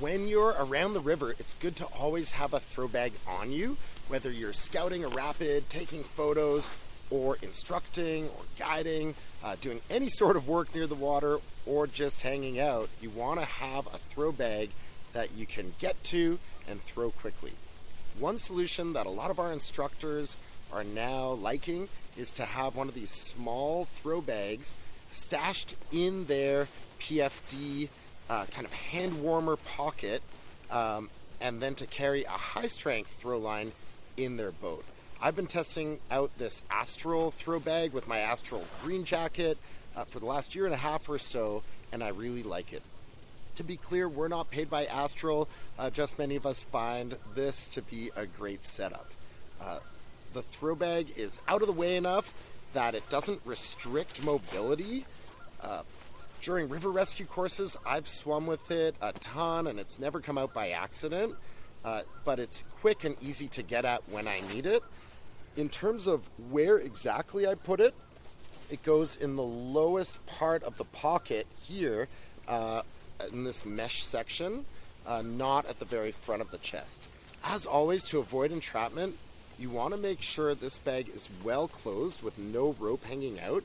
When you're around the river, it's good to always have a throw bag on you, whether you're scouting a rapid, taking photos, or instructing or guiding, doing any sort of work near the water, or just hanging out. You want to have a throw bag that you can get to and throw quickly. One solution that a lot of our instructors are now liking is to have one of these small throw bags stashed in their PFD kind of hand warmer pocket, and then to carry a high strength throw line in their boat. I've been testing out this Astral throw bag with my Astral green jacket for the last year and a half or so, and I really like it. To be clear, we're not paid by Astral, just many of us find this to be a great setup. The throw bag is out of the way enough that it doesn't restrict mobility. During river rescue courses, I've swum with it a ton and it's never come out by accident, but it's quick and easy to get at when I need it. In terms of where exactly I put it, it goes in the lowest part of the pocket here, in this mesh section, not at the very front of the chest. As always, to avoid entrapment, you want to make sure this bag is well closed with no rope hanging out,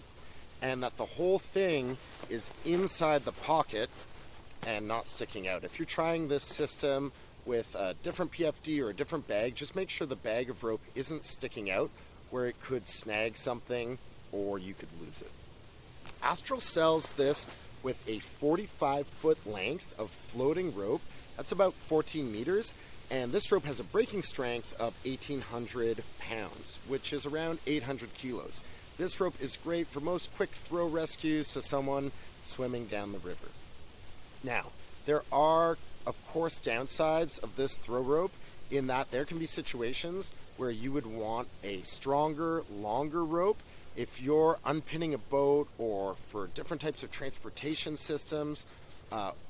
and that the whole thing is inside the pocket and not sticking out. If you're trying this system with a different PFD or a different bag, just make sure the bag of rope isn't sticking out where it could snag something or you could lose it. Astral sells this with a 45-foot length of floating rope. That's about 14 meters, and this rope has a breaking strength of 1,800 pounds, which is around 800 kilos. This rope is great for most quick throw rescues to someone swimming down the river. Now, there are, of course, downsides of this throw rope in that there can be situations where you would want a stronger, longer rope. If you're unpinning a boat or for different types of transportation systems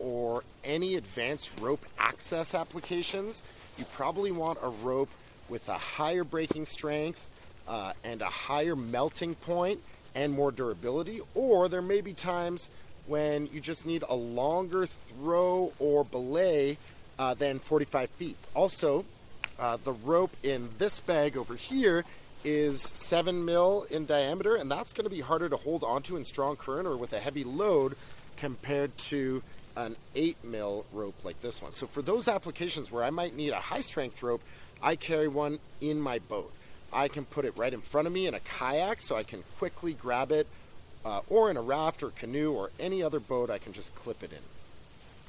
or any advanced rope access applications, you probably want a rope with a higher breaking strength and a higher melting point and more durability. Or there may be times when you just need a longer throw or belay than 45 feet. Also, the rope in this bag over here is 7 mil in diameter, and that's going to be harder to hold onto in strong current or with a heavy load compared to an 8 mil rope like this one. So for those applications where I might need a high strength rope, I carry one in my boat. I can put it right in front of me in a kayak so I can quickly grab it, or in a raft or canoe or any other boat, I can just clip it in.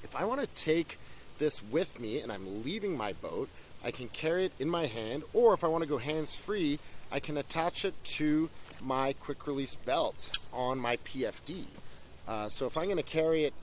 If I want to take this with me and I'm leaving my boat, I can carry it in my hand, or if I want to go hands-free, I can attach it to my quick release belt on my PFD. So if I'm going to carry it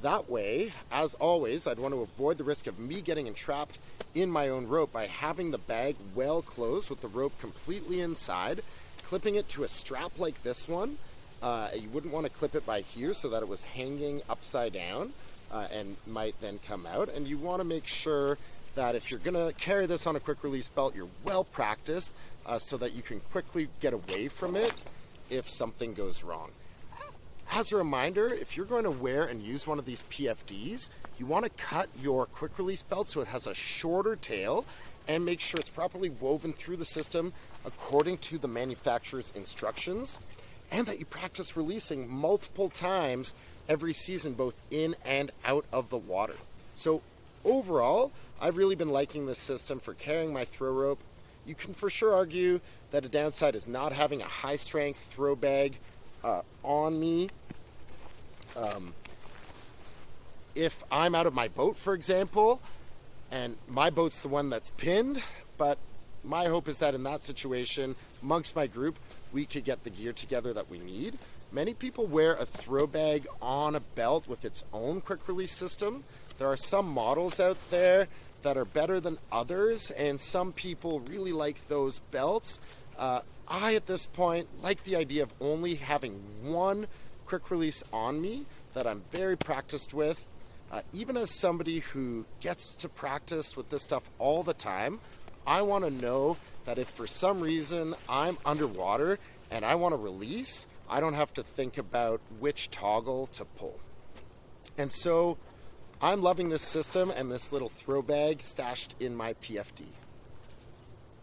that way, as always, I'd want to avoid the risk of me getting entrapped in my own rope by having the bag well closed with the rope completely inside, clipping it to a strap like this one. You wouldn't want to clip it by here so that it was hanging upside down and might then come out. And you want to make sure that if you're going to carry this on a quick release belt, you're well practiced so that you can quickly get away from it if something goes wrong. As a reminder, if you're going to wear and use one of these PFDs, you want to cut your quick release belt so it has a shorter tail and make sure it's properly woven through the system according to the manufacturer's instructions, and that you practice releasing multiple times every season, both in and out of the water. So overall, I've really been liking this system for carrying my throw rope. You can for sure argue that a downside is not having a high strength throw bag on me. If I'm out of my boat, for example, and my boat's the one that's pinned, but my hope is that in that situation, amongst my group, we could get the gear together that we need. Many people wear a throw bag on a belt with its own quick release system. There are some models out there that are better than others, and some people really like those belts. I, at this point, like the idea of only having one quick release on me that I'm very practiced with. Even as somebody who gets to practice with this stuff all the time, I want to know that if for some reason I'm underwater and I want to release, I don't have to think about which toggle to pull. And so I'm loving this system and this little throw bag stashed in my PFD.